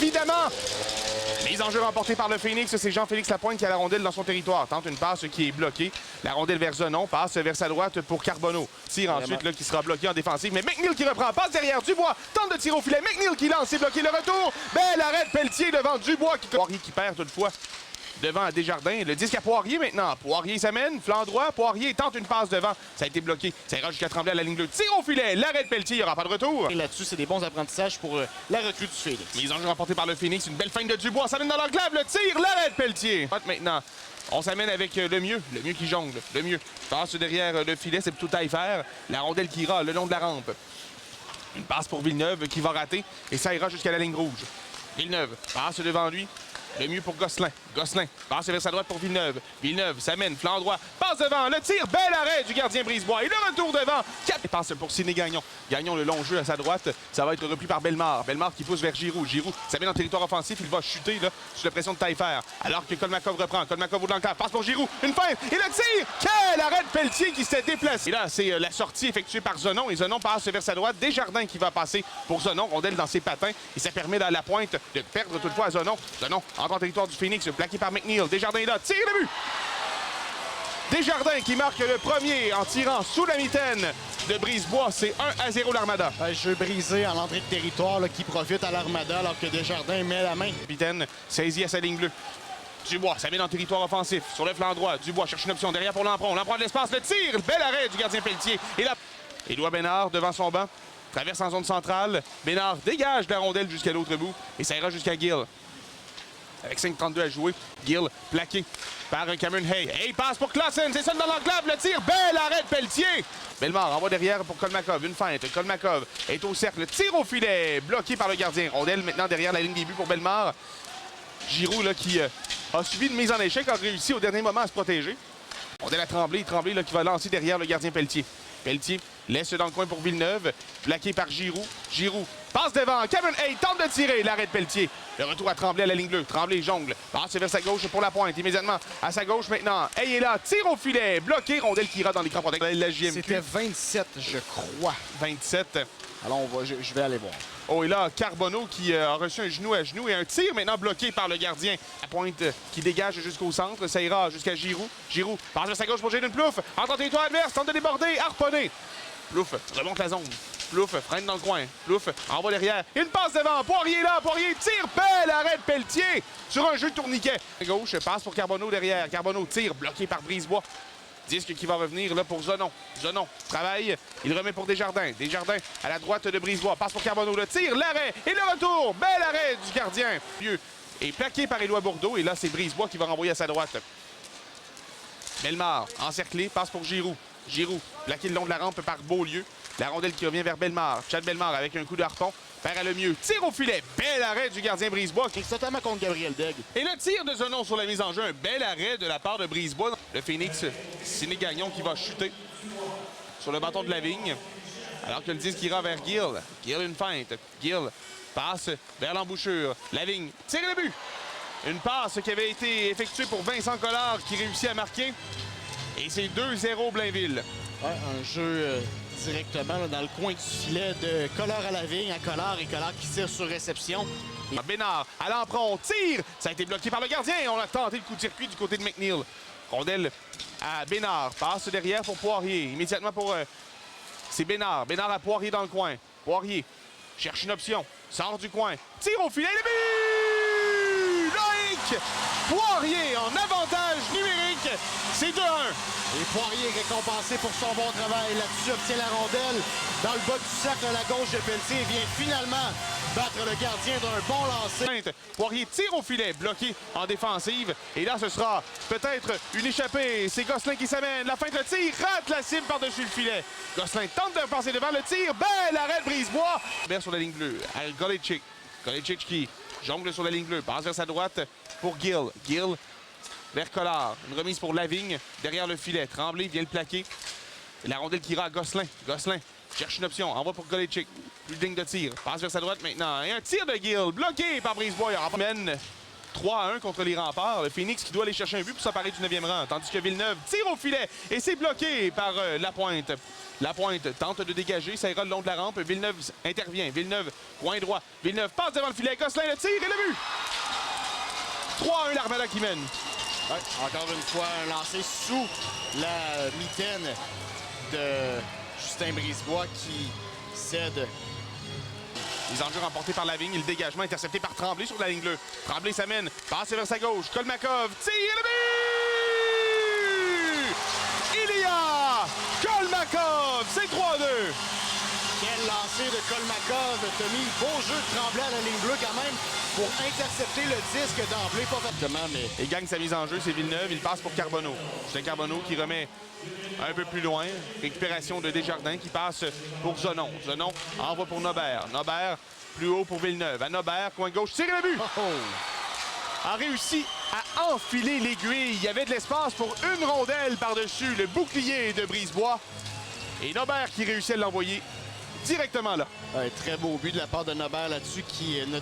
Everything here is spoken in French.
évidemment. Mise en jeu remportée par le Phoenix, c'est Jean-Félix Lapointe qui a la rondelle dans son territoire. Tente une passe qui est bloquée. La rondelle vers Zenon, passe vers sa droite pour Carbonneau. Tire ensuite là, qui sera bloqué en défensive. Mais McNeil qui reprend, passe derrière Dubois. Tente de tirer au filet. McNeil qui lance, c'est bloqué le retour. Bel arrêt de Pelletier devant Dubois. Poirier qui perd toutefois devant Desjardins. Le disque à Poirier maintenant. Poirier s'amène, flanc droit. Poirier tente une passe devant. Ça a été bloqué. Ça ira jusqu'à Tremblay à la ligne bleue. Tire au filet. L'arrêt de Pelletier, il n'y aura pas de retour. Et là-dessus, c'est des bons apprentissages pour la recrue du Phoenix. Mise en jeu remportée par le Phoenix. Une belle feinte de Dubois. Ça mène dans l'enclave. Le tir. L'arrêt de Pelletier. Maintenant. On s'amène avec le mieux qui jongle, le mieux. Passe derrière le filet, c'est plutôt Taillefer. La rondelle qui ira le long de la rampe. Une passe pour Villeneuve qui va rater et ça ira jusqu'à la ligne rouge. Villeneuve passe devant lui. Le mieux pour Gosselin. Gosselin passe vers sa droite pour Villeneuve. Villeneuve s'amène, flanc droit, passe devant, le tir, bel arrêt du gardien Brisebois. Et le retour devant. Passe pour Sidney Gagnon. Gagnon le long jeu à sa droite. Ça va être repris par Bellemare. Bellemare qui pousse vers Giroud. Giroud s'amène en territoire offensif. Il va chuter là, sous la pression de Taillefer. Alors que Kolmakov reprend. Kolmakov au de l'enclave. Passe pour Giroud. Une feinte. Et le tir. Quel arrêt de Pelletier qui s'est déplacé. Et là, c'est la sortie effectuée par Zenon. Et Zenon passe vers sa droite. Desjardins qui va passer pour Zenon. Rondelle dans ses patins. Et ça permet à la pointe de perdre toutefois à Zenon. Zenon entre en territoire du Phoenix. Plaqué par McNeil. Desjardins est là. Tire le but. Desjardins qui marque le premier en tirant sous la mitaine de Brisebois. C'est 1-0 l'Armada. Jeu brisé en entrée de territoire là, qui profite à l'Armada alors que Desjardins met la main. Capitaine saisi à sa ligne bleue. Dubois s'amène en territoire offensif. Sur le flanc droit, Dubois cherche une option derrière pour Lampron. Lampron de l'espace, le tir. Bel arrêt du gardien Pelletier. Et là, Édouard Bénard devant son banc. Traverse en zone centrale. Bénard dégage la rondelle jusqu'à l'autre bout. Et ça ira jusqu'à Gill. Avec 5,32 à jouer. Gill plaqué par Cameron Hay. Hay passe pour Clausen. C'est ça dans l'enclave. Le tir. Bel arrêt de Pelletier. Bellemare envoie derrière pour Kolmakov. Une feinte. Kolmakov est au cercle. Tire au filet. Bloqué par le gardien. Rondelle maintenant derrière la ligne des buts pour Bellemare. Giroud là, qui a subi une mise en échec. A réussi au dernier moment à se protéger. Rondelle à Tremblay. Tremblay là, qui va lancer derrière le gardien Pelletier. Pelletier laisse dans le coin pour Villeneuve. Plaqué par Giroud. Giroud passe devant. Cameron Hay tente de tirer. L'arrêt de Pelletier. Le retour à Tremblay à la ligne bleue. Tremblay jongle. Passe vers sa gauche pour la pointe. Immédiatement à sa gauche maintenant. Hay est là. Tire au filet. Bloqué. Rondelle qui ira dans l'écran protecteur de la JMQ. C'était 27, je crois. 27. Alors, je vais aller voir. Oh, et là, Carbonneau qui a reçu un genou à genou et un tir maintenant bloqué par le gardien. La pointe qui dégage jusqu'au centre. Ça ira jusqu'à Giroud. Giroud passe vers sa gauche pour Jayden Plouffe. Entre en territoire adverse. Tente de déborder. Harponné. Plouffe remonte la zone. Plouffe freine dans le coin. Plouffe envoie derrière. Une passe devant. Poirier là. Poirier tire. Bel arrêt de Pelletier sur un jeu de tourniquet. Gauche passe pour Carbonneau derrière. Carbonneau tire. Bloqué par Brisebois. Disque qui va revenir là pour Zenon. Zenon travaille. Il remet pour Desjardins. Desjardins à la droite de Brisebois. Passe pour Carbonneau. Le tir. L'arrêt. Et le retour. Bel arrêt du gardien. Vieux. Et plaqué par Éloi Bourdeau. Et là, c'est Brisebois qui va renvoyer à sa droite. Bellemare encerclé. Passe pour Giroud. Giroud, plaqué le long de la rampe par Beaulieu. La rondelle qui revient vers Bellemare. Chad Bellemare avec un coup de harpon. Perd à le mieux. Tire au filet. Bel arrêt du gardien Brisebois. Totalement contre Gabriel Daigle. Et le tir de Zenon sur la mise en jeu. Un bel arrêt de la part de Brisebois. Le Phoenix, Sidney Gagnon qui va chuter sur le bâton de la vigne. Alors que le disque ira vers Gill. Gill une feinte. Gill passe vers l'embouchure. La vigne. Tire le but. Une passe qui avait été effectuée pour Vincent Collard qui réussit à marquer. Et c'est 2-0 Blainville. Ouais, un jeu directement là, dans le coin du filet de Collard à la vigne à Collard et Collard qui tire sur réception. Et Bénard à l'emprunt, tire. Ça a été bloqué par le gardien. On a tenté le coup de circuit du côté de McNeil. Rondelle à Bénard. Passe derrière pour Poirier. Immédiatement pour... c'est Bénard. Bénard à Poirier dans le coin. Poirier cherche une option. Sort du coin. Tire au filet. Le but! Loïc Poirier en avantage numérique. C'est 2-1. Et Poirier récompensé pour son bon travail. Là-dessus, obtient la rondelle dans le bas du cercle à la gauche de Pelletier et vient finalement battre le gardien d'un bon lancer. Poirier tire au filet, bloqué en défensive. Et là, ce sera peut-être une échappée. C'est Gosselin qui s'amène. La feinte, le tir, rate la cible par-dessus le filet. Gosselin tente de passer devant le tir. Bel arrêt de Brisebois. Sur la ligne bleue, à Golecic. Golecic qui jongle sur la ligne bleue. Passe vers sa droite pour Gill. Gill vers Collard. Une remise pour Lavigne derrière le filet. Tremblay vient le plaquer. Et la rondelle qui ira à Gosselin. Gosselin cherche une option. Envoie pour Golecic. Plus de ligne de tir. Passe vers sa droite maintenant. Et un tir de Gill bloqué par Brisebois. Il mène 3-1 contre les Remparts. Le Phoenix qui doit aller chercher un but pour s'emparer du 9e rang. Tandis que Villeneuve tire au filet et c'est bloqué par Lapointe. Lapointe tente de dégager, ça ira le long de la rampe. Villeneuve intervient. Villeneuve, coin droit. Villeneuve passe devant le filet. Gosselin le tire et le but! 3-1 l'Armada qui mène. Ouais, encore une fois, un lancé sous la mitaine de Justin Brisebois qui cède. Les enjeux remportés par Lavigne et le dégagement intercepté par Tremblay sur la ligne bleue. Tremblay s'amène, passe vers sa gauche. Kolmakov tire le but! Ilya Kolmakov, c'est 3-2. Quel lancer de Kolmakov, Tommy. Beau jeu de Tremblay à la ligne bleue quand même pour intercepter le disque d'emblée. Pas factement, mais Il gagne sa mise en jeu, c'est Villeneuve. Il passe pour Carbonneau. C'est Carbonneau qui remet un peu plus loin. Récupération de Desjardins qui passe pour Zonon. Zonon envoie pour Nobert. Nobert plus haut pour Villeneuve. À Nobert, coin gauche, tire le but! A réussi à enfiler l'aiguille. Il y avait de l'espace pour une rondelle par-dessus le bouclier de Brisebois. Et Nobert qui réussit à l'envoyer directement là. un très beau but de la part de Nobert là-dessus qui ne